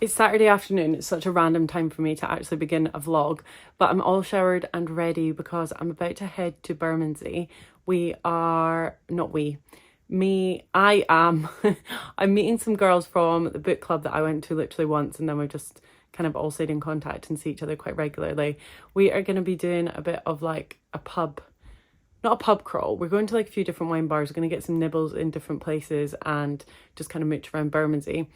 It's Saturday afternoon. It's such a random time for me to actually begin a vlog, but I'm all showered and ready because I'm about to head to Bermondsey. I am. I'm meeting some girls from the book club that I went to literally once, and then we've just kind of all stayed in contact and see each other quite regularly. We are going to be doing a bit of like a pub, not a pub crawl. We're going to like a few different wine bars. We're going to get some nibbles in different places and just kind of mooch around Bermondsey.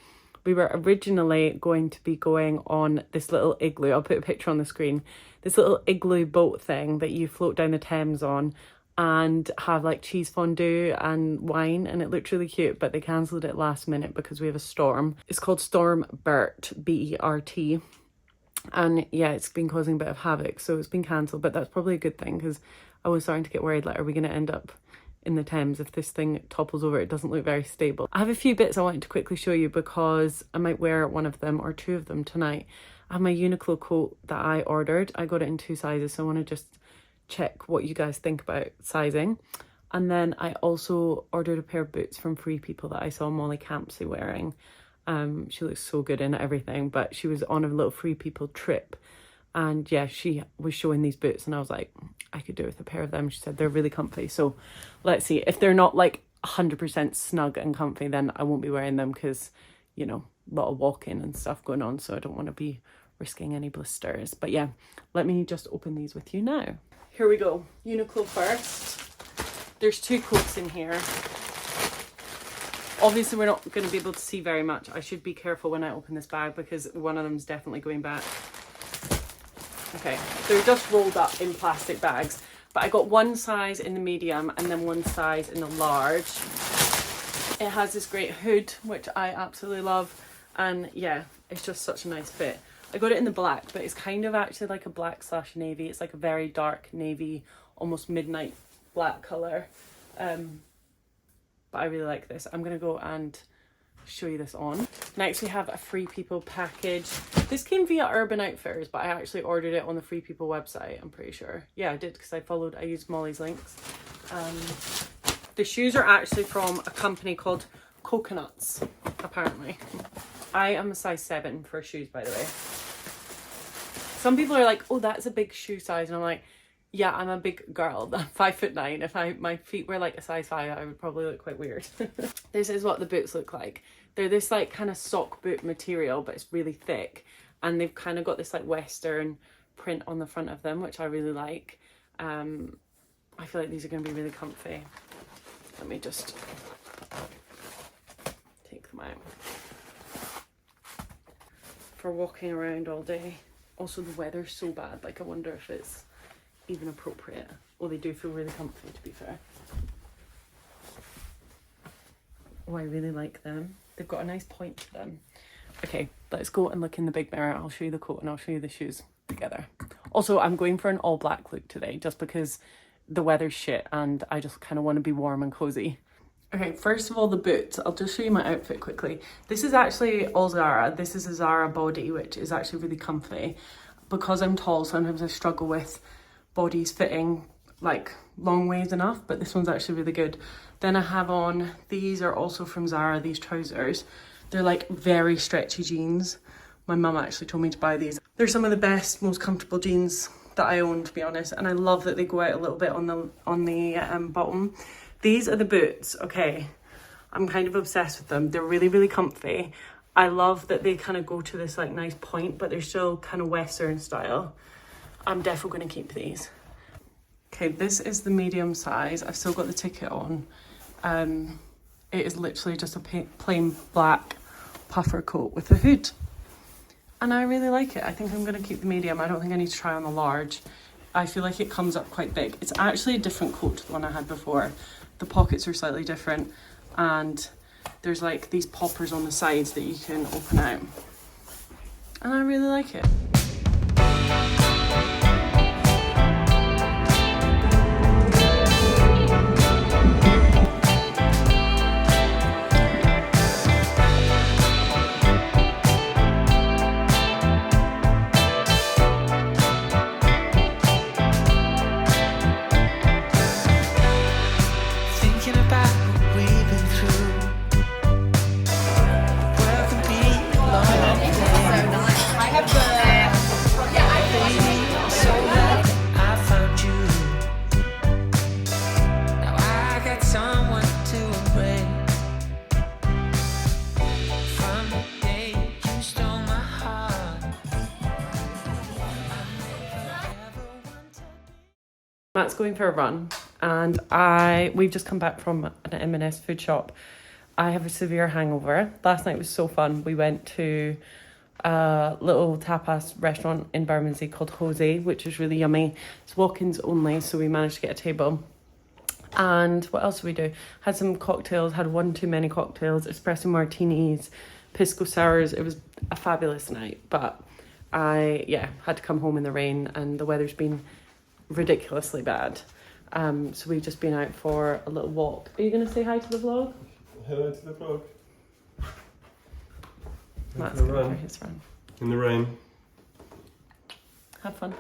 We were originally going to be going on this little igloo. I'll put a picture on the screen. This little igloo boat thing that you float down the Thames on and have like cheese fondue and wine, and it looked really cute, but they cancelled it last minute because we have a storm. It's called Storm Bert, B-E-R-T. And yeah, it's been causing a bit of havoc, so it's been cancelled, but that's probably a good thing because I was starting to get worried, like, are we going to end up in the Thames if this thing topples over? It doesn't look very stable. I have a few bits I wanted to quickly show you because I might wear one of them or two of them tonight. I have my Uniqlo coat that I ordered. I got it in 2 sizes, so I want to just check what you guys think about sizing. And then I also ordered a pair of boots from Free People that I saw Molly Campsey wearing. She looks so good in everything, but she was on a little Free People trip. And yeah, she was showing these boots and I was like, I could do with a pair of them. She said they're really comfy. So let's see. If they're not like 100% snug and comfy, then I won't be wearing them because, you know, a lot of walking and stuff going on. So I don't want to be risking any blisters. But yeah, let me just open these with you now. Here we go. Uniqlo first. There's 2 coats in here. Obviously, we're not going to be able to see very much. I should be careful when I open this bag because one of them is definitely going back. Okay, they're just rolled up in plastic bags, but I got 1 size in the medium and then 1 size in the large. It has this great hood, which I absolutely love, and yeah, it's just such a nice fit. I got it in the black, but it's kind of actually like a black / navy. It's like a very dark navy, almost midnight black colour. But I really like this. I'm going to go and show you this on. Next we have a Free People package. This came via Urban Outfitters, but I actually ordered it on the Free People website, I'm pretty sure. Yeah, I did because I used Molly's links. The shoes are actually from a company called Coconuts, apparently. I am a size 7 for shoes, by the way. Some people are like, oh, that's a big shoe size, and I'm like, yeah, I'm a big girl. I'm 5'9". If my feet were like a size 5, I would probably look quite weird. This is what the boots look like. They're this like kind of sock boot material, but it's really thick. And they've kind of got this like Western print on the front of them, which I really like. I feel like these are going to be really comfy. Let me just take them out. For walking around all day. Also, the weather's so bad. Like, I wonder if it's even appropriate. Well, they do feel really comfy, to be fair. Oh, I really like them. They've got a nice point to them. Okay, let's go and look in the big mirror. I'll show you the coat and I'll show you the shoes together. Also, I'm going for an all black look today just because the weather's shit and I just kind of want to be warm and cozy. Okay, first of all, the boots. I'll just show you my outfit quickly. This is actually all Zara. This is a Zara body, which is actually really comfy. Because I'm tall, sometimes I struggle with bodies fitting like long ways enough, but this one's actually really good. Then I have on, these are also from Zara, these trousers. They're like very stretchy jeans. My mum actually told me to buy these. They're some of the best, most comfortable jeans that I own, to be honest, and I love that they go out a little bit on the bottom. These are the boots. Okay, I'm kind of obsessed with them. They're really, really comfy. I love that they kind of go to this like nice point, but they're still kind of Western style. I'm definitely going to keep these. Okay, this is the medium size. I've still got the ticket on. It is literally just a plain black puffer coat with a hood. And I really like it. I think I'm going to keep the medium. I don't think I need to try on the large. I feel like it comes up quite big. It's actually a different coat to the one I had before. The pockets are slightly different and there's like these poppers on the sides that you can open out. And I really like it. Matt's going for a run, and we've just come back from an M&S food shop. I have a severe hangover. Last night was so fun. We went to a little tapas restaurant in Bermondsey called Jose, which is really yummy. It's walk-ins only, so we managed to get a table. And what else did we do? Had some cocktails, had one too many cocktails, espresso martinis, pisco sours. It was a fabulous night, but I had to come home in the rain, and the weather's been ridiculously bad. So we've just been out for a little walk. Are you going to say hi to the vlog? Hello to the vlog. Matt's going for his run. In the rain. Have fun.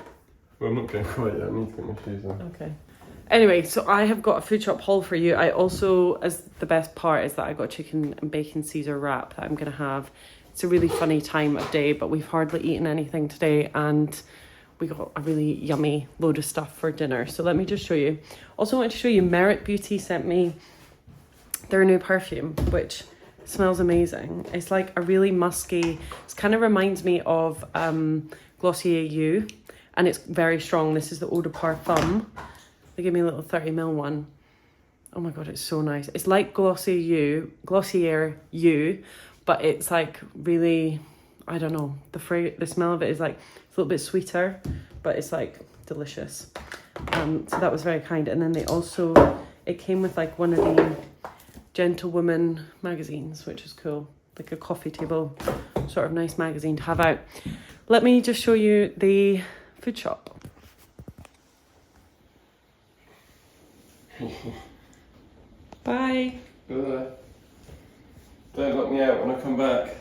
Well, I'm not going quite yet. I need to get my shoes on. Okay. Anyway, so I have got a food shop haul for you. I also, as the best part is that I got chicken and bacon Caesar wrap that I'm going to have. It's a really funny time of day, but we've hardly eaten anything today, and we got a really yummy load of stuff for dinner. So let me just show you. Also wanted to show you, Merit Beauty sent me their new perfume, which smells amazing. It's like a really musky, it kind of reminds me of Glossier You, and it's very strong. This is the Eau de Parfum. They gave me a little 30ml one. Oh my god, it's so nice. It's like Glossier You, but it's like really, I don't know, the smell of it is like, it's a little bit sweeter, but it's like delicious. So that was very kind. And then they also, it came with like one of the Gentlewoman magazines, which is cool. Like a coffee table sort of nice magazine to have out. Let me just show you the food shop. Bye. Bye. Don't lock me out when I come back.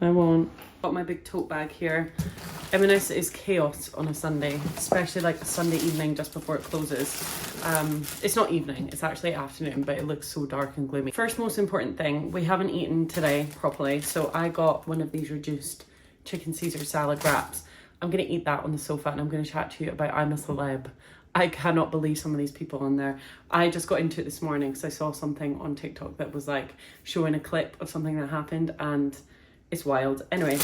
I won't. Got my big tote bag here. M&S is chaos on a Sunday, especially like the Sunday evening just before it closes. It's not evening, it's actually afternoon, but it looks so dark and gloomy. First most important thing, we haven't eaten today properly, so I got one of these reduced chicken Caesar salad wraps. I'm going to eat that on the sofa, and I'm going to chat to you about I'm a Celeb. I cannot believe some of these people on there. I just got into it this morning because I saw something on TikTok that was like showing a clip of something that happened, and it's wild. Anyway,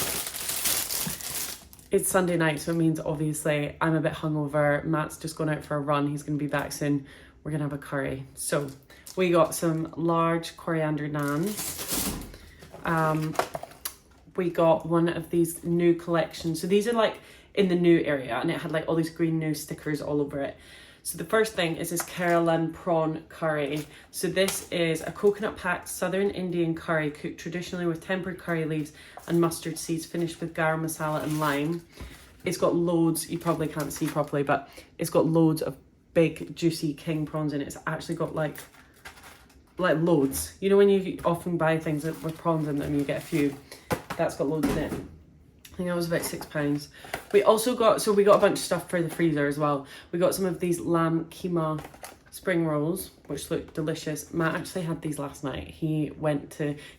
it's Sunday night, so it means obviously I'm a bit hungover. Matt's just gone out for a run. He's going to be back soon. We're going to have a curry. So we got some large coriander naans. We got one of these new collections. So these are like in the new area, and it had like all these green new stickers all over it. So the first thing is this Kerala prawn curry. So this is a coconut packed southern Indian curry cooked traditionally with tempered curry leaves and mustard seeds, finished with garam masala and lime. It's got loads, you probably can't see properly, but it's got loads of big juicy king prawns in it. It's actually got like loads. You know when you often buy things with prawns in them, you get a few. That's got loads in it. I think that was about £6. We also got, we got a bunch of stuff for the freezer as well. We got some of these lamb keema spring rolls, which look delicious. Matt actually had these last night. He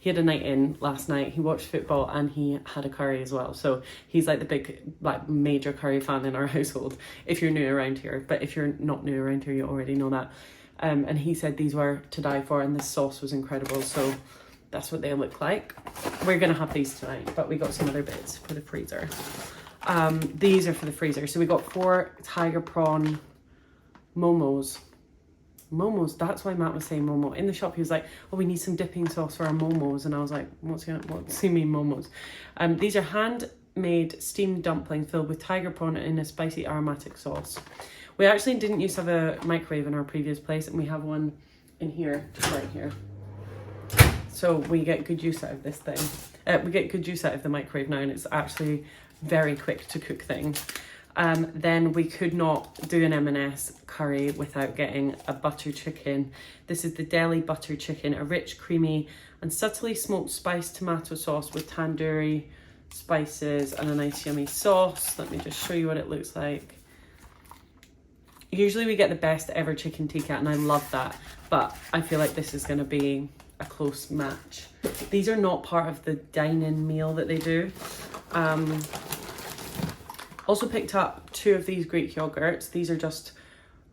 had a night in last night. He watched football and he had a curry as well. So he's like the big, like major curry fan in our household, if you're new around here. But if you're not new around here, you already know that. And he said these were to die for, and this sauce was incredible. So that's what they look like. We're gonna have these tonight, but we got some other bits for the freezer. These are for the freezer. So we got 4 tiger prawn momos. Momos, that's why Matt was saying momo. In the shop he was like, oh, we need some dipping sauce for our momos. And I was like, what's he mean momos? These are handmade steamed dumplings filled with tiger prawn in a spicy aromatic sauce. We actually didn't used to have a microwave in our previous place, and we have one in here, just right here. So we get good use out of this thing. We get good use out of the microwave now, and it's actually very quick to cook thing. Then we could not do an M&S curry without getting a butter chicken. This is the Delhi butter chicken, a rich, creamy and subtly smoked spiced tomato sauce with tandoori spices and a nice yummy sauce. Let me just show you what it looks like. Usually we get the best ever chicken tikka, and I love that, but I feel like this is going to be a close match. These are not part of the dine-in meal that they do. Also picked up 2 of these Greek yogurts. These are just,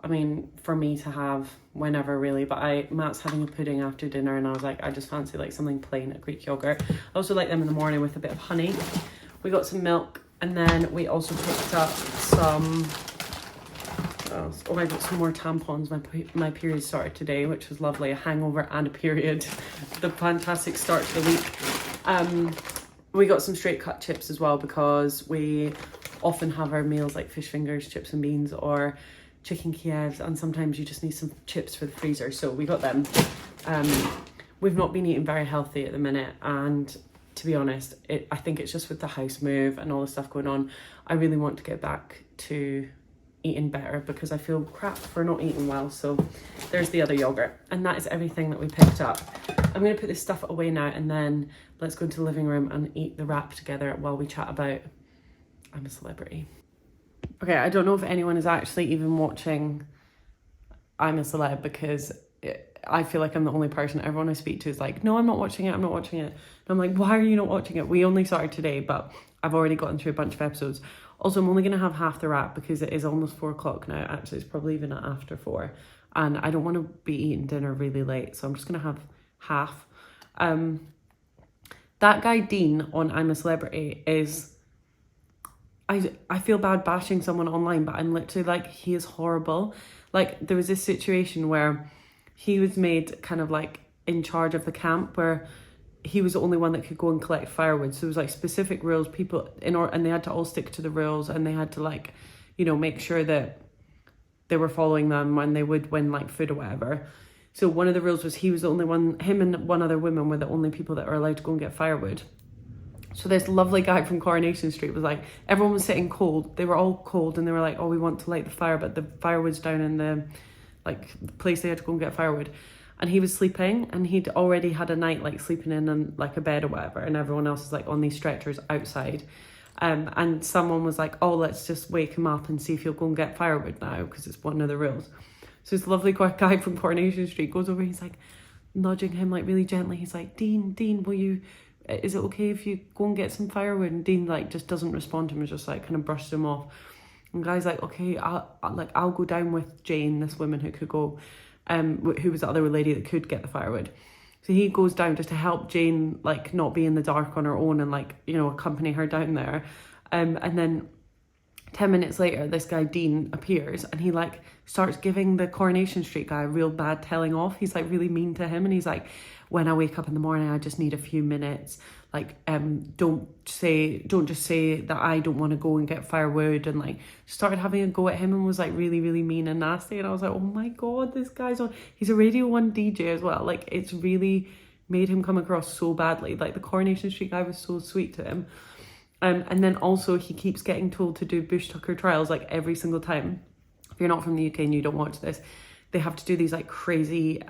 I mean, for me to have whenever really, but Matt's having a pudding after dinner, and I was like, I just fancy like something plain, a Greek yogurt. I also like them in the morning with a bit of honey. We got some milk, and then we also picked up some, What else? Oh, I got some more tampons. My period started today, which was lovely. A hangover and a period. The fantastic start to the week. We got some straight cut chips as well because we often have our meals like fish fingers, chips and beans, or chicken Kievs, and sometimes you just need some chips for the freezer, so we got them. We've not been eating very healthy at the minute, and to be honest, I think it's just with the house move and all the stuff going on, I really want to get back to eating better because I feel crap for not eating well. So there's the other yogurt, and that is everything that we picked up. I'm going to put this stuff away now, and then let's go into the living room and eat the wrap together while we chat about I'm a Celebrity. Okay, I don't know if anyone is actually even watching I'm a Celeb, because I feel like I'm the only person. Everyone I speak to is like, no, I'm not watching it, I'm not watching it. And I'm like, why are you not watching it? We only started today, but I've already gotten through a bunch of episodes. Also, I'm only going to have half the wrap because it is almost 4 o'clock now. Actually, it's probably even after 4. And I don't want to be eating dinner really late, so I'm just going to have half. That guy Dean on I'm a Celebrity is... I feel bad bashing someone online, but I'm literally like, he is horrible. Like, there was this situation where he was made kind of like in charge of the camp, where he was the only one that could go and collect firewood. So there was like specific rules, people and they had to all stick to the rules, and they had to, like, you know, make sure that they were following them when they would win like food or whatever. So one of the rules was he was the only one, him and one other woman were the only people that were allowed to go and get firewood. So this lovely guy from Coronation Street was like, everyone was sitting cold. They were all cold, and they were like, oh, we want to light the fire, but the firewood's down in the place they had to go and get firewood. And he was sleeping, and he'd already had a night like sleeping in like a bed or whatever, and everyone else is like on these stretchers outside. And someone was like, oh, let's just wake him up and see if he'll go and get firewood now, because it's one of the rules. So this lovely guy from Coronation Street goes over, he's like nudging him like really gently. He's like, Dean, is it okay if you go and get some firewood? And Dean like just doesn't respond to him, just like kind of brushes him off. And the guy's like, okay, I'll go down with Jane, this woman who could go, who was the other lady that could get the firewood. So he goes down just to help Jane like not be in the dark on her own, and like, you know, accompany her down there. And then 10 minutes later, this guy Dean appears, and he like starts giving the Coronation Street guy a real bad telling off. He's like really mean to him, and he's like, when I wake up in the morning, I just need a few minutes. Like, don't just say that I don't want to go and get firewood, and like started having a go at him and was like really, really mean and nasty. And I was like, oh my God, this guy's he's a Radio 1 DJ as well. Like, it's really made him come across so badly. Like, the Coronation Street guy was so sweet to him. And then also he keeps getting told to do bush tucker trials like every single time. If you're not from the UK and you don't watch this, they have to do these like crazy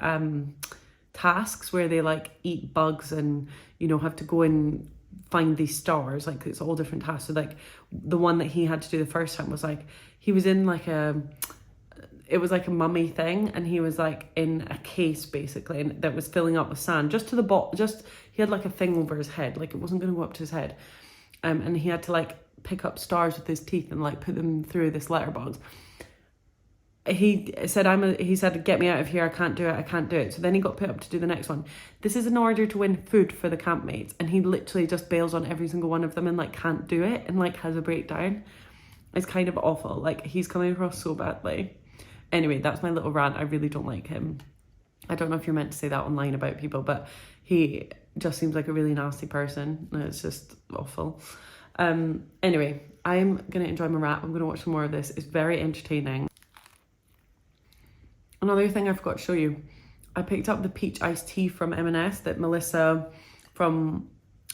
tasks where they like eat bugs and, you know, have to go and find these stars. Like, it's all different tasks. So like the one that he had to do the first time was like, he was in like it was like a mummy thing, and he was like in a case basically, and that was filling up with sand just to the bottom. Just, he had like a thing over his head, like it wasn't going to go up to his head. And he had to like pick up stars with his teeth and like put them through this letterbox. He said, get me out of here, I can't do it. So then he got put up to do the next one. This is in order to win food for the campmates, and he literally just bails on every single one of them and like can't do it, and like has a breakdown. It's kind of awful. Like, he's coming across so badly. Anyway, that's my little rant. I really don't like him. I don't know if you're meant to say that online about people, but he just seems like a really nasty person. It's just awful. Anyway, I'm gonna enjoy my wrap. I'm gonna watch some more of this. It's very entertaining. Another thing I forgot to show you, I picked up the peach iced tea from M&S that Melissa from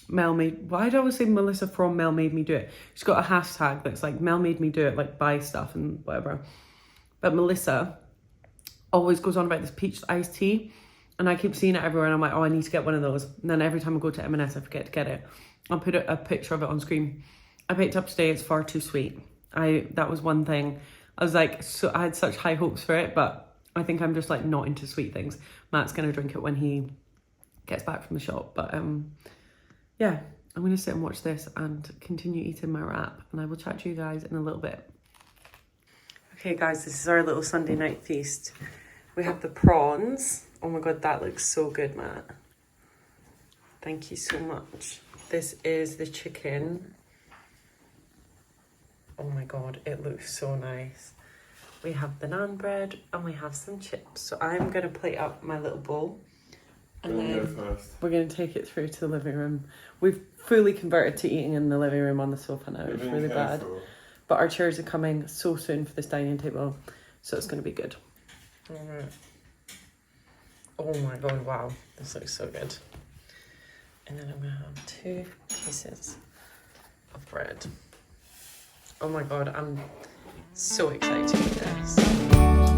Mel made. Why do I always say Melissa from Mel made me do it? She's got a hashtag that's like Mel made me do it, like buy stuff and whatever. But Melissa always goes on about this peach iced tea, and I keep seeing it everywhere, and I'm like, oh, I need to get one of those. And then every time I go to M&S, I forget to get it. I'll put a picture of it on screen. I picked up today. It's far too sweet. That was one thing. I was like, so I had such high hopes for it, but I think I'm just like not into sweet things. Matt's gonna drink it when he gets back from the shop. But yeah, I'm gonna sit and watch this and continue eating my wrap, and I will chat to you guys in a little bit. Okay guys, this is our little Sunday night feast. We have the prawns. Oh my God, that looks so good, Matt. Thank you so much. This is the chicken. Oh my God, it looks so nice. we have the naan bread, and we have some chips. So I'm going to plate up my little bowl. And then we're going to take it through to the living room. We've fully converted to eating in the living room on the sofa now. It's really bad. But our chairs are coming so soon for this dining table. So it's going to be good. Alright. Oh my god, wow. This looks so good. And then I'm going to have 2 pieces of bread. Oh my god, I'm so excited for this.